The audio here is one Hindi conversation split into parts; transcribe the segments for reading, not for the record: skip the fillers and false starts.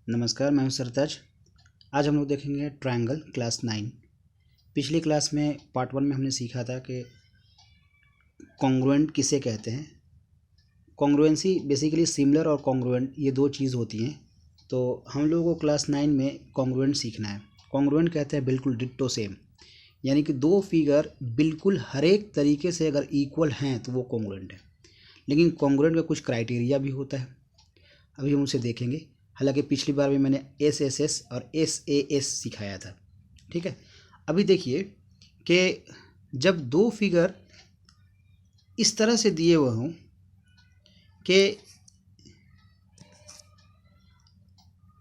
नमस्कार, मैं हूं सरताज। आज हम लोग देखेंगे ट्रायंगल क्लास 9। पिछली क्लास में पार्ट 1 में हमने सीखा था कि कॉन्ग्रुएंट किसे कहते हैं। कॉन्ग्रुएंसी बेसिकली सिमिलर और कॉन्ग्रुएंट ये दो चीज़ होती हैं। तो हम लोगों को क्लास 9 में कॉन्ग्रुएंट सीखना है। कॉन्ग्रुएंट कहते हैं बिल्कुल डिट्टो सेम, यानी कि दो फिगर बिल्कुल हर एक तरीके से अगर इक्वल हैं तो वो कॉन्ग्रुएंट है। लेकिन कॉन्ग्रुएंट का कुछ क्राइटेरिया भी होता है, अभी हम उसे देखेंगे। हालांकि पिछली बार भी मैंने एस और एस सिखाया था, ठीक है। अभी देखिए कि जब दो फिगर इस तरह से दिए हुए हों कि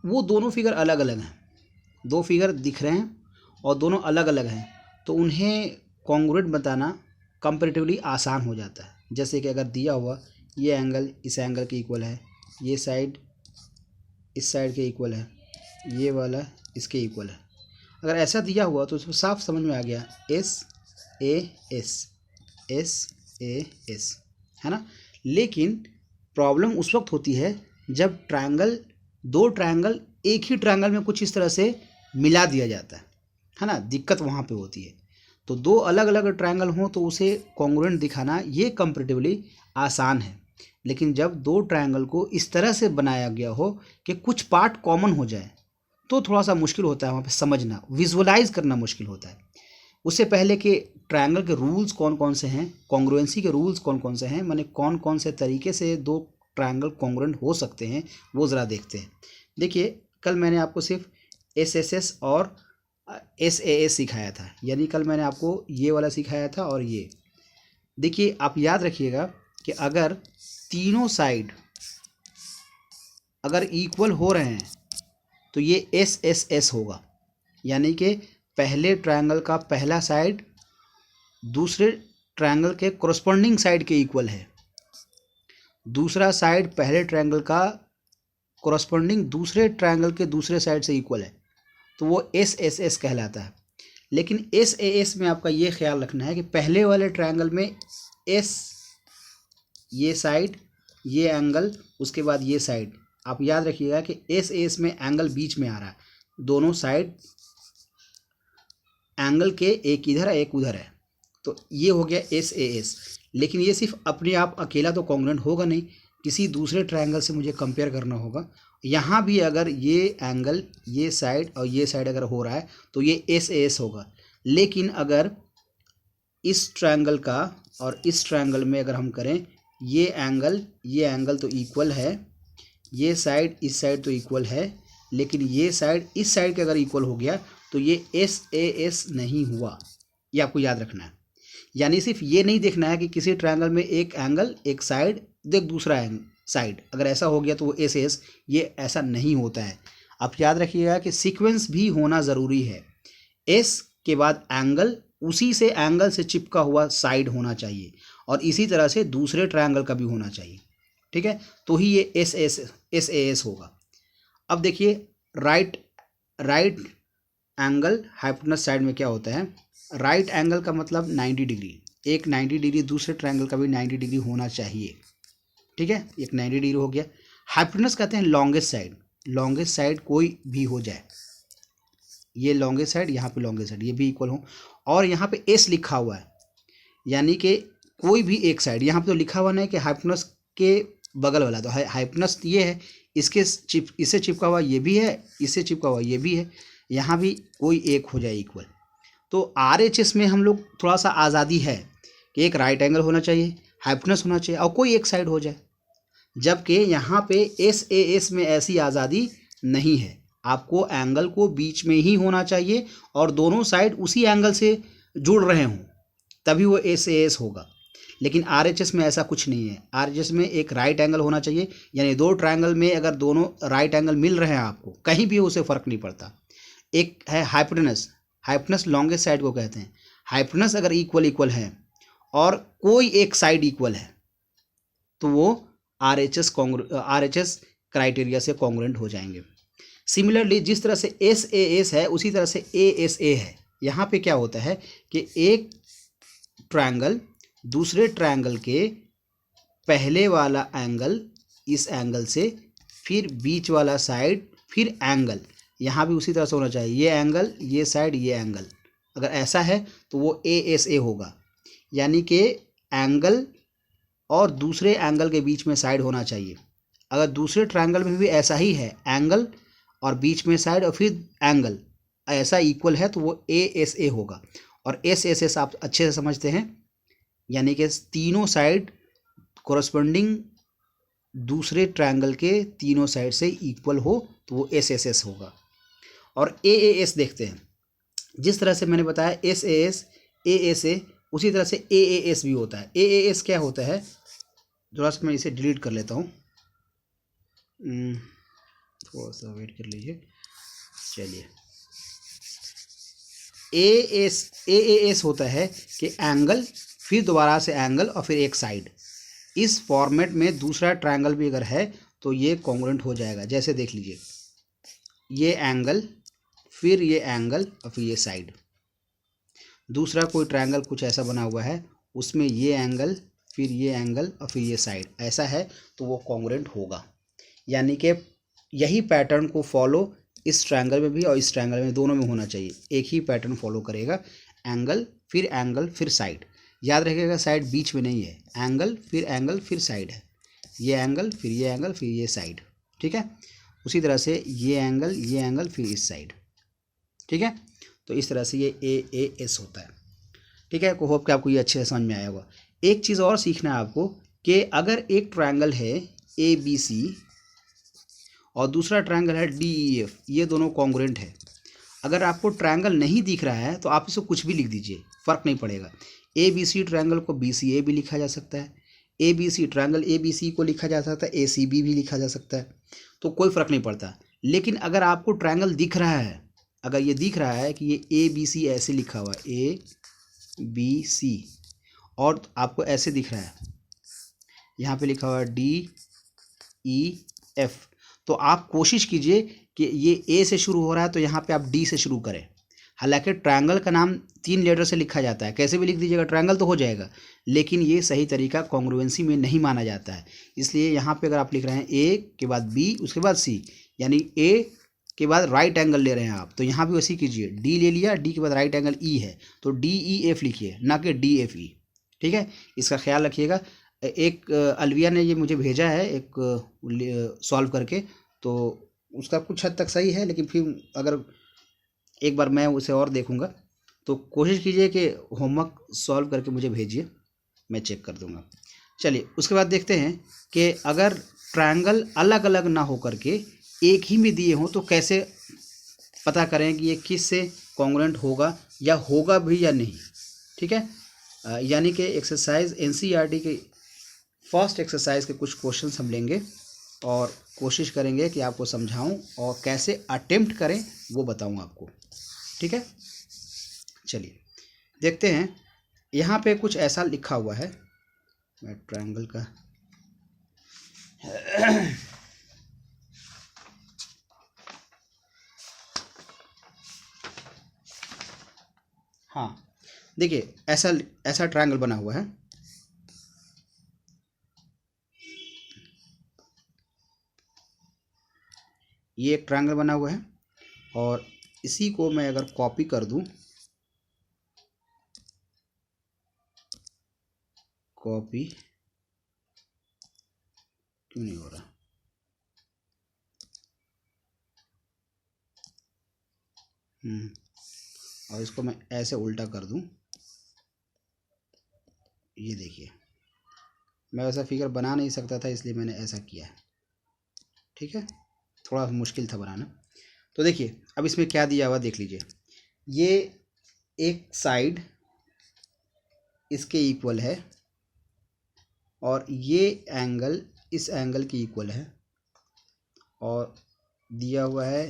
वो दोनों फिगर अलग अलग हैं, दो फिगर दिख रहे हैं और दोनों अलग अलग हैं, तो उन्हें कॉन्ग्रुएंट बताना कंपैरेटिवली आसान हो जाता है। जैसे कि अगर दिया हुआ ये एंगल इस एंगल के इक्वल है, ये साइड इस साइड के इक्वल है, ये वाला इसके इक्वल है। अगर ऐसा दिया हुआ तो उसमें साफ समझ में आ गया एस ए एस, है ना। लेकिन प्रॉब्लम उस वक्त होती है जब दो ट्रायंगल एक ही ट्रायंगल में कुछ इस तरह से मिला दिया जाता है ना। दिक्कत वहाँ पे होती है। तो दो अलग अलग ट्रायंगल हों तो उसे कॉन्ग्रुएंट दिखाना ये कंपैरेटिवली आसान है। लेकिन जब दो ट्रायंगल को इस तरह से बनाया गया हो कि कुछ पार्ट कॉमन हो जाए तो थोड़ा सा मुश्किल होता है वहाँ पे समझना, विजुअलाइज करना मुश्किल होता है। उससे पहले कि ट्रायंगल के रूल्स कौन कौन से हैं, कॉन्ग्रुएंसी के रूल्स कौन कौन से हैं, माने कौन कौन से तरीके से दो ट्रायंगल कॉन्ग्रुएंट हो सकते हैं, वो ज़रा देखते हैं। देखिए, कल मैंने आपको सिर्फ एस और एस सिखाया था, यानी कल मैंने आपको ये वाला सिखाया था और ये। देखिए, आप याद रखिएगा कि अगर तीनों साइड अगर इक्वल हो रहे हैं तो ये एस होगा, यानी कि पहले ट्रायंगल का पहला साइड दूसरे ट्रायंगल के कोरस्पोंडिंग साइड के इक्वल है, दूसरा साइड पहले ट्रायंगल का कोरस्पोंडिंग दूसरे ट्रायंगल के दूसरे साइड से इक्वल है, तो वो एस कहलाता है। लेकिन एस में आपका ये ख्याल रखना है कि पहले वाले ट्रायंगल में एस ये साइड ये एंगल, उसके बाद ये साइड, आप याद रखिएगा कि एस में एंगल बीच में आ रहा है, दोनों साइड एंगल के एक इधर है एक उधर है, तो ये हो गया एस। लेकिन ये सिर्फ अपने आप अकेला तो कॉन्ग्रुएंट होगा नहीं, किसी दूसरे ट्रायंगल से मुझे कंपेयर करना होगा। यहाँ भी अगर ये एंगल ये साइड और ये साइड अगर हो रहा है तो ये एस होगा। लेकिन अगर इस ट्रायंगल का और इस ट्रायंगल में अगर हम करें, ये एंगल तो इक्वल है, ये साइड इस साइड तो इक्वल है, लेकिन ये साइड इस साइड के अगर इक्वल हो गया तो ये एस नहीं हुआ। ये आपको याद रखना है। यानी सिर्फ ये नहीं देखना है कि किसी ट्रायंगल में एक एंगल एक साइड देख दूसरा साइड, अगर ऐसा हो गया तो वो एस, ये ऐसा नहीं होता है। आप याद रखिएगा कि सीक्वेंस भी होना ज़रूरी है। एस के बाद एंगल, उसी से एंगल से चिपका हुआ साइड होना चाहिए, और इसी तरह से दूसरे ट्रायंगल का भी होना चाहिए, ठीक है। तो ही ये एस होगा। अब देखिए, राइट एंगल हाइपोटेनस साइड में क्या होता है। राइट एंगल का मतलब 90 डिग्री, एक 90 डिग्री दूसरे ट्रायंगल का भी 90 डिग्री होना चाहिए, ठीक है। एक 90 डिग्री हो गया। हाइपोटेनस कहते हैं लॉन्गेस्ट साइड कोई भी हो जाए, ये लॉन्गेस्ट साइड, यहाँ पे लॉन्गेस्ट साइड, ये भी इक्वल हो, और यहाँ पे एस लिखा हुआ है, यानी कि कोई भी एक साइड, यहाँ पे तो लिखा हुआ नहीं कि हाइपोटेनस के बगल वाला, तो हाइपोटेनस ये है, इससे चिपका हुआ ये भी है, इससे चिपका हुआ ये भी है, यहाँ भी कोई एक हो जाए इक्वल। तो RHS में हम लोग थोड़ा सा आज़ादी है कि एक राइट एंगल होना चाहिए, हाइपोटेनस होना चाहिए, और कोई एक साइड हो जाए। जबकि यहाँ पे एस में ऐसी आज़ादी नहीं है, आपको एंगल को बीच में ही होना चाहिए और दोनों साइड उसी एंगल से जुड़ रहे हों, तभी वो एस होगा। लेकिन RHS में ऐसा कुछ नहीं है। RHS में एक राइट एंगल होना चाहिए, यानी दो ट्रायंगल में अगर दोनों राइट एंगल मिल रहे हैं आपको, कहीं भी उसे फ़र्क नहीं पड़ता। एक है हाइपोटेनस लॉन्गेस्ट साइड को कहते हैं। हाइपोटेनस अगर इक्वल है और कोई एक साइड इक्वल है तो वो RHS क्राइटेरिया से कॉन्ग्रुएंट हो जाएंगे। सिमिलरली जिस तरह से एस है उसी तरह से ASA है। यहाँ पे क्या होता है कि एक ट्रायंगल दूसरे ट्रायंगल के पहले वाला एंगल इस एंगल से, फिर बीच वाला साइड फिर एंगल, यहाँ भी उसी तरह से होना चाहिए, ये एंगल, ये साइड, ये एंगल। अगर ऐसा है तो वो ASA होगा, यानी कि एंगल और दूसरे एंगल के बीच में साइड होना चाहिए। अगर दूसरे ट्रायंगल में भी ऐसा ही है, एंगल और बीच में साइड और फिर एंगल ऐसा इक्वल है, तो वो ASA होगा। और SSS आप अच्छे से समझते हैं, यानी कि तीनों साइड कोरस्पोंडिंग दूसरे ट्रायंगल के तीनों साइड से इक्वल हो तो वो SSS होगा। और AAS देखते हैं, जिस तरह से मैंने बताया SAS, ASA, उसी तरह से AAS भी होता है। AAS क्या होता है, थोड़ा सा मैं इसे डिलीट कर लेता हूँ, थोड़ा सा वेट कर लीजिए। चलिए, AAS होता है कि एंगल, फिर दोबारा से एंगल और फिर एक साइड। इस फॉर्मेट में दूसरा ट्रायंगल भी अगर है तो ये कॉन्ग्रुएंट हो जाएगा। जैसे देख लीजिए, ये एंगल, फिर ये एंगल और फिर ये साइड। दूसरा कोई ट्रायंगल कुछ ऐसा बना हुआ है, उसमें ये एंगल, फिर ये एंगल और फिर ये साइड, ऐसा है तो वो कॉन्ग्रुएंट होगा। यानी कि यही पैटर्न को फॉलो इस ट्रायंगल में भी और इस ट्रायंगल में, दोनों में होना चाहिए। एक ही पैटर्न फॉलो करेगा, एंगल फिर साइड। याद रखिएगा साइड बीच में नहीं है, एंगल फिर साइड है, ये एंगल फिर ये एंगल फिर ये साइड, ठीक है। उसी तरह से ये एंगल फिर इस साइड, ठीक है। तो इस तरह से ये AAS होता है, ठीक है। होप कि आपको ये अच्छे से समझ में आया होगा। एक चीज़ और सीखना है आपको कि अगर एक ट्रायंगल है ABC और दूसरा ट्रायंगल है DEF, ये दोनों कॉन्ग्रुएंट है। अगर आपको ट्रायंगल नहीं दिख रहा है तो आप इसको कुछ भी लिख दीजिए, फ़र्क नहीं पड़ेगा। ABC ट्रायंगल को BCA भी लिखा जा सकता है, ट्रायंगल ABC को लिखा जा सकता है, ACB भी लिखा जा सकता है, तो कोई फ़र्क नहीं पड़ता। लेकिन अगर आपको ट्रायंगल दिख रहा है, अगर ये दिख रहा है कि ये ABC ऐसे लिखा हुआ है, ABC, और आपको ऐसे दिख रहा है, यहाँ पे लिखा हुआ है DEF, तो आप कोशिश कीजिए कि ये A से शुरू हो रहा है तो यहाँ पे आप D से शुरू करें। हालांकि ट्रायंगल का नाम 3 लेटर से लिखा जाता है, कैसे भी लिख दीजिएगा, ट्रायंगल तो हो जाएगा, लेकिन ये सही तरीका कॉन्ग्रुएंसी में नहीं माना जाता है। इसलिए यहाँ पे अगर आप लिख रहे हैं A के बाद B उसके बाद C, यानी A के बाद राइट एंगल ले रहे हैं आप, तो यहाँ भी वैसे कीजिए, D ले लिया, D के बाद राइट एंगल E है तो DEF लिखिए, ना कि DFE, ठीक है। इसका ख्याल रखिएगा। एक अलविया ने ये मुझे भेजा है एक सॉल्व करके, तो उसका कुछ हद तक सही है, लेकिन फिर अगर एक बार मैं उसे और देखूंगा तो कोशिश कीजिए कि होमवर्क सॉल्व करके मुझे भेजिए, मैं चेक कर दूंगा। चलिए, उसके बाद देखते हैं कि अगर ट्रायंगल अलग अलग ना हो करके एक ही में दिए हों तो कैसे पता करें कि ये किस से कॉन्ग्रुएंट होगा या होगा भी या नहीं, ठीक है। यानी कि एक्सरसाइज NCERT के फर्स्ट एक्सरसाइज के कुछ क्वेश्चंस हम लेंगे और कोशिश करेंगे कि आपको समझाऊं और कैसे अटेम्प्ट करें वो बताऊं आपको, ठीक है। चलिए देखते हैं, यहाँ पे कुछ ऐसा लिखा हुआ है, मैं ट्रायंगल का हाँ, देखिए ऐसा ट्रायंगल बना हुआ है, ये एक ट्रायंगल बना हुआ है, और इसी को मैं अगर कॉपी कर दूं, कॉपी क्यों नहीं हो रहा, और इसको मैं ऐसे उल्टा कर दूं, ये देखिए, मैं वैसा फिगर बना नहीं सकता था इसलिए मैंने ऐसा किया है, ठीक है। थोड़ा मुश्किल था बनाना। तो देखिए अब इसमें क्या दिया हुआ देख लीजिए, ये एक साइड इसके इक्वल है और ये एंगल इस एंगल के इक्वल है, और दिया हुआ है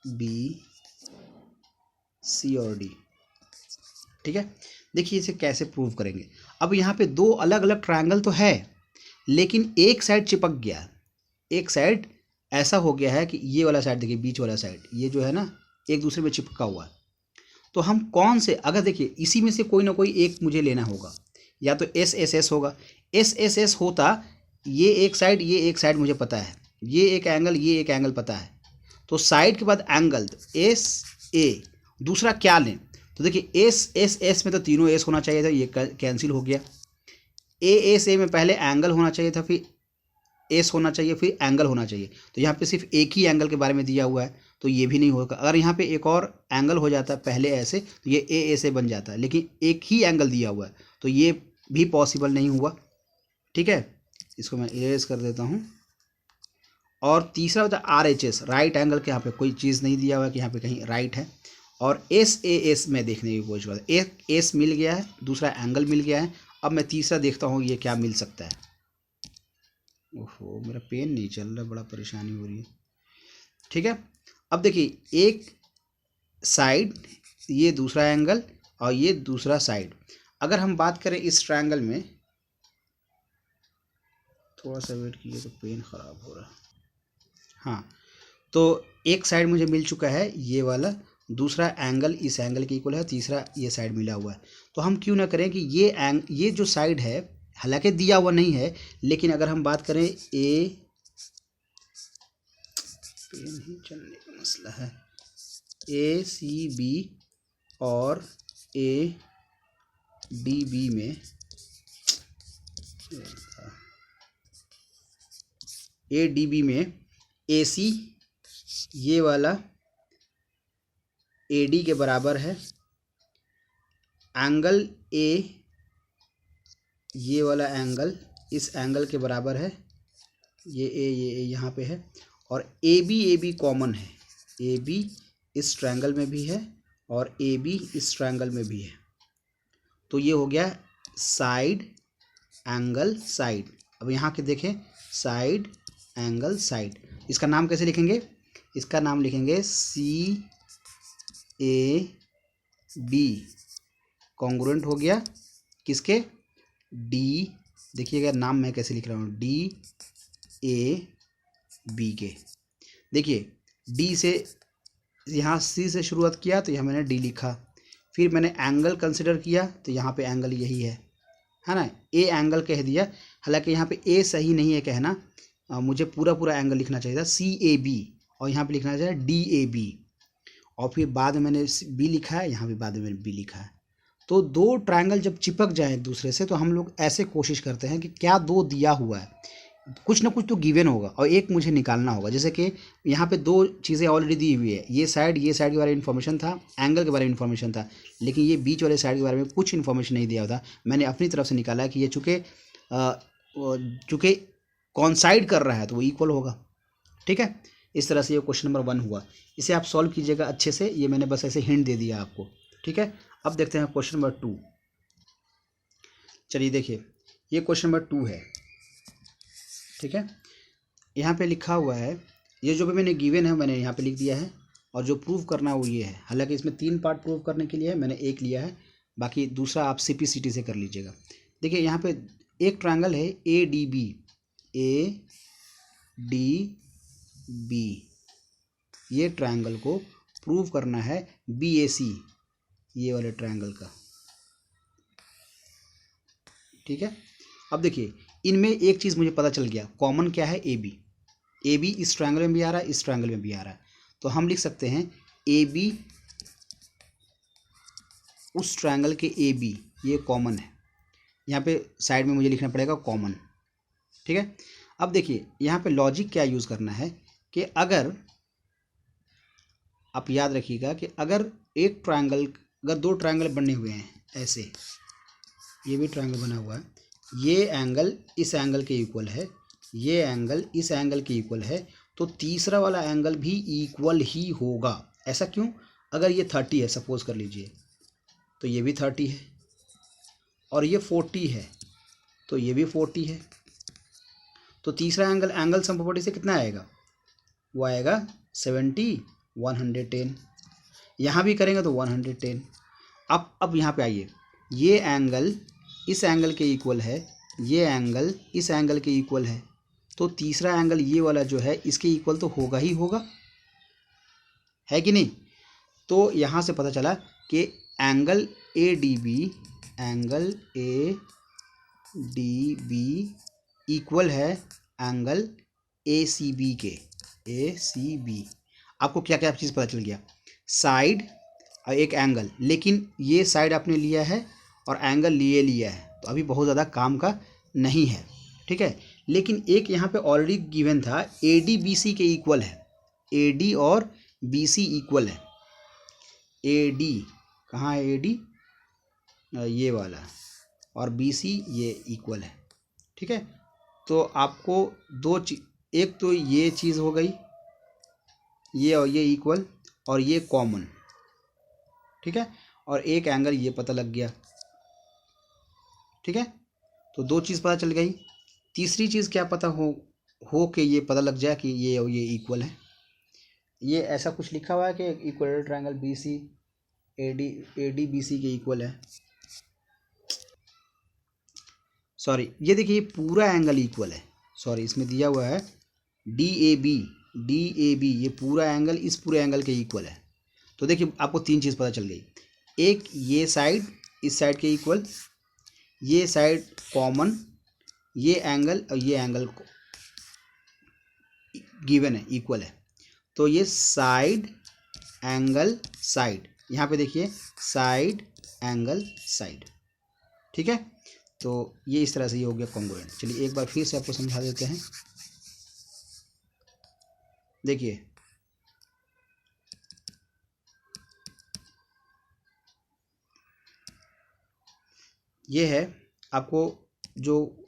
ABC और D, ठीक है। देखिए इसे कैसे प्रूव करेंगे। अब यहाँ पे दो अलग अलग ट्रायंगल तो है, लेकिन एक साइड चिपक गया, एक साइड ऐसा हो गया है कि ये वाला साइड देखिए, बीच वाला साइड ये जो है ना एक दूसरे में चिपका हुआ है। तो हम कौन से, अगर देखिए इसी में से कोई ना कोई एक मुझे लेना होगा, या तो SSS होगा, SSS होता ये एक साइड मुझे पता है, ये एक एंगल, ये एक एंगल पता है, तो साइड के बाद एंगल एस ए, दूसरा क्या लें, तो देखिए एस एस एस में तो तीनों एस होना चाहिए था, ये कैंसिल हो गया। ए एस ए में पहले एंगल होना चाहिए था, फिर एस होना चाहिए, फिर एंगल होना चाहिए, तो यहाँ पे सिर्फ एक ही एंगल के बारे में दिया हुआ है, तो ये भी नहीं होगा। अगर यहाँ पे एक और एंगल हो जाता पहले ऐसे, तो ये ए ए से बन जाता है, लेकिन एक ही एंगल दिया हुआ है, तो ये भी पॉसिबल नहीं हुआ। ठीक है, इसको मैं इरेज कर देता हूँ। और तीसरा होता है R H S, right angle के, यहाँ पे कोई चीज़ नहीं दिया हुआ है कि यहाँ पे कहीं राइट है। और एस ए एस में देखने की कोशिश करता हूँ, एक एस मिल गया है, दूसरा एंगल मिल गया है, अब मैं तीसरा देखता हूँ ये क्या मिल सकता है। ओहो, मेरा पेन नहीं चल रहा, बड़ा परेशानी हो रही है। ठीक है, अब देखिए एक साइड, ये दूसरा एंगल और ये दूसरा साइड। अगर हम बात करें इस ट्रायंगल में, थोड़ा सा वेट कीजिए तो पेन ख़राब हो रहा है। हाँ, तो एक साइड मुझे मिल चुका है ये वाला, दूसरा एंगल इस एंगल के इक्वल है, तीसरा ये साइड मिला हुआ है। तो हम क्यों ना करें कि ये जो साइड है, हालांकि दिया हुआ नहीं है, लेकिन अगर हम बात करें पेन ही चलने का मसला है, ए सी बी और ए डी बी में, ए डी बी में ए सी ये वाला ए डी के बराबर है, एंगल ए ये वाला एंगल इस एंगल के बराबर है, ये ए यहाँ पे है, और ए बी कॉमन है, ए बी इस ट्रायंगल में भी है और ए बी इस ट्रायंगल में भी है, तो ये हो गया साइड एंगल साइड। अब यहाँ के देखें, साइड एंगल साइड, इसका नाम कैसे लिखेंगे, इसका नाम लिखेंगे सी ए बी, कॉन्ग्रुएंट हो गया किसके, डी, देखिएगा नाम मैं कैसे लिख रहा हूँ, डी ए बी के। देखिए डी से, यहाँ सी से शुरुआत किया तो यहाँ मैंने डी लिखा, फिर मैंने एंगल कंसिडर किया तो यहाँ पे एंगल यही है ना, ए एंगल कह दिया, हालांकि यहाँ पे ए सही नहीं है कहना, मुझे पूरा एंगल लिखना चाहिए था सी ए बी, और यहाँ पे लिखना चाहिए डी ए बी, और फिर बाद में मैंने बी लिखा है, यहाँ भी बाद में मैंने बी लिखा है। तो दो ट्रायंगल जब चिपक जाए एक दूसरे से, तो हम लोग ऐसे कोशिश करते हैं कि क्या दो दिया हुआ है, कुछ ना कुछ तो गिवन होगा और एक मुझे निकालना होगा। जैसे कि यहाँ पे दो चीज़ें ऑलरेडी दी हुई है, ये साइड के बारे में इन्फॉर्मेशन था, एंगल के बारे में इन्फॉर्मेशन था, लेकिन ये बीच वाले साइड के बारे में कुछ इन्फॉर्मेशन नहीं दिया था। मैंने अपनी तरफ से निकाला कि ये चूँकि कॉन्साइड कर रहा है तो वो इक्वल होगा। ठीक है, इस तरह से ये क्वेश्चन नंबर 1 हुआ। इसे आप सॉल्व कीजिएगा अच्छे से, ये मैंने बस ऐसे हिंट दे दिया आपको। ठीक है, अब देखते हैं क्वेश्चन नंबर 2। चलिए देखिए, ये क्वेश्चन नंबर 2 है। ठीक है, यहाँ पे लिखा हुआ है, ये जो भी मैंने गिवन है मैंने यहाँ पे लिख दिया है, और जो प्रूव करना है वो ये है। हालांकि इसमें 3 पार्ट प्रूव करने के लिए है, मैंने एक लिया है, बाकी दूसरा आप CPCT से कर लीजिएगा। देखिए यहाँ पे एक ट्रायंगल है ADB, ADB, ये ट्रायंगल को प्रूव करना है BAC ये वाले ट्रायंगल का। ठीक है, अब देखिए इनमें एक चीज़ मुझे पता चल गया, कॉमन क्या है, AB इस ट्रायंगल में भी आ रहा है, इस ट्रायंगल में भी आ रहा है, तो हम लिख सकते हैं AB उस ट्रायंगल के AB, ये कॉमन है, यहाँ पे साइड में मुझे लिखना पड़ेगा कॉमन। ठीक है, अब देखिए यहाँ पे लॉजिक क्या यूज़ करना है कि अगर आप याद रखिएगा कि अगर एक ट्रायंगल, अगर 2 ट्रायंगल बने हुए हैं ऐसे, ये भी ट्रायंगल बना हुआ है, ये एंगल इस एंगल के इक्वल है, ये एंगल इस एंगल के इक्वल है, तो तीसरा वाला एंगल भी इक्वल ही होगा। ऐसा क्यों, अगर ये 30 है सपोज कर लीजिए, तो ये भी 30 है, और ये 40 है तो ये भी 40 है, तो तीसरा एंगल सम प्रॉपर्टी से कितना आएगा, वो आएगा 70, 110। यहाँ भी करेंगे तो 110। अब यहाँ पे आइए, ये एंगल इस एंगल के इक्वल है, ये एंगल इस एंगल के इक्वल है, तो तीसरा एंगल ये वाला जो है इसके इक्वल तो होगा ही होगा, है कि नहीं। तो यहाँ से पता चला कि एंगल ADB इक्वल है एंगल ACB के, ACB आपको क्या क्या चीज़ पता चल गया, साइड और एक एंगल, लेकिन ये साइड आपने लिया है और एंगल लिया है, तो अभी बहुत ज़्यादा काम का नहीं है, ठीक है। लेकिन एक यहाँ पे ऑलरेडी गिवन था, ADBC के इक्वल है, AD और BC इक्वल है, AD कहाँ है, AD ये वाला, और BC ये इक्वल है, ठीक है। तो आपको दो चीज, एक तो ये चीज़ हो गई, ये और ये इक्वल और ये कॉमन, ठीक है, और एक एंगल ये पता लग गया, ठीक है। तो दो चीज़ पता चल गई। तीसरी चीज़ क्या पता हो कि ये पता लग जाए कि ये और ये इक्वल है। ये ऐसा कुछ लिखा हुआ है कि equal triangle BC AD BC के इक्वल है, सॉरी ये देखिए ये पूरा एंगल इक्वल है, सॉरी इसमें दिया हुआ है DAB, ये पूरा एंगल इस पूरे एंगल के इक्वल है। तो देखिए आपको तीन चीज़ पता चल गई, एक ये साइड इस साइड के इक्वल, ये साइड कॉमन, ये एंगल और ये एंगल गिवन है, इक्वल है। तो ये साइड एंगल साइड, यहाँ पे देखिए साइड एंगल साइड, ठीक है। तो ये इस तरह से ये हो गया कॉन्ग्रुएंट। चलिए एक बार फिर से आपको समझा देते हैं। देखिए ये है, आपको जो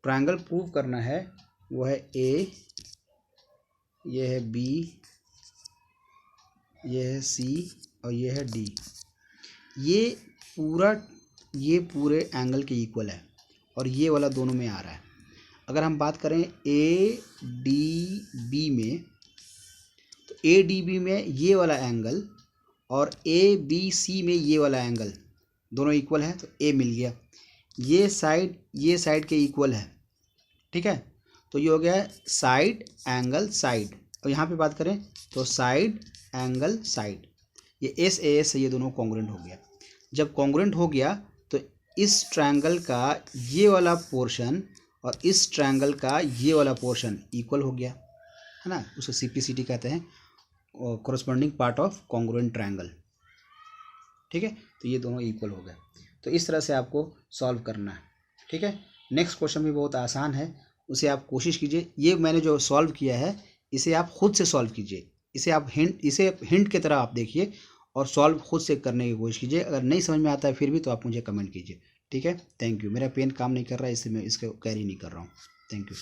ट्रायंगल प्रूव करना है वो है A, ये है B, ये है C और ये है D। ये पूरे एंगल के इक्वल है और ये वाला दोनों में आ रहा है। अगर हम बात करें ADB में, तो ADB में ये वाला एंगल और ABC में ये वाला एंगल दोनों इक्वल है, तो A मिल गया। ये साइड के इक्वल है, ठीक है। तो ये हो गया साइड एंगल साइड। और यहाँ पे बात करें तो साइड एंगल साइड, ये SAS से ये दोनों कॉन्ग्रुएंट हो गया। जब कॉन्ग्रुएंट हो गया तो इस ट्रायंगल का ये वाला पोर्शन और इस ट्रायंगल का ये वाला पोर्शन इक्वल हो गया, है ना। उसको CPCT कहते हैं, corresponding part of congruent triangle, ठीक है। तो ये दोनों इक्वल हो गए। तो इस तरह से आपको सॉल्व करना है, ठीक है। नेक्स्ट क्वेश्चन भी बहुत आसान है, उसे आप कोशिश कीजिए। ये मैंने जो सॉल्व किया है इसे आप खुद से सॉल्व कीजिए, इसे हिंट की तरह आप देखिए और सॉल्व खुद से करने की कोशिश कीजिए। अगर नहीं समझ में आता है फिर भी तो आप मुझे कमेंट कीजिए, ठीक है। Thank you. मेरा पेन काम नहीं कर रहा है इसलिए मैं इसको कैरी नहीं कर रहा हूँ। Thank you.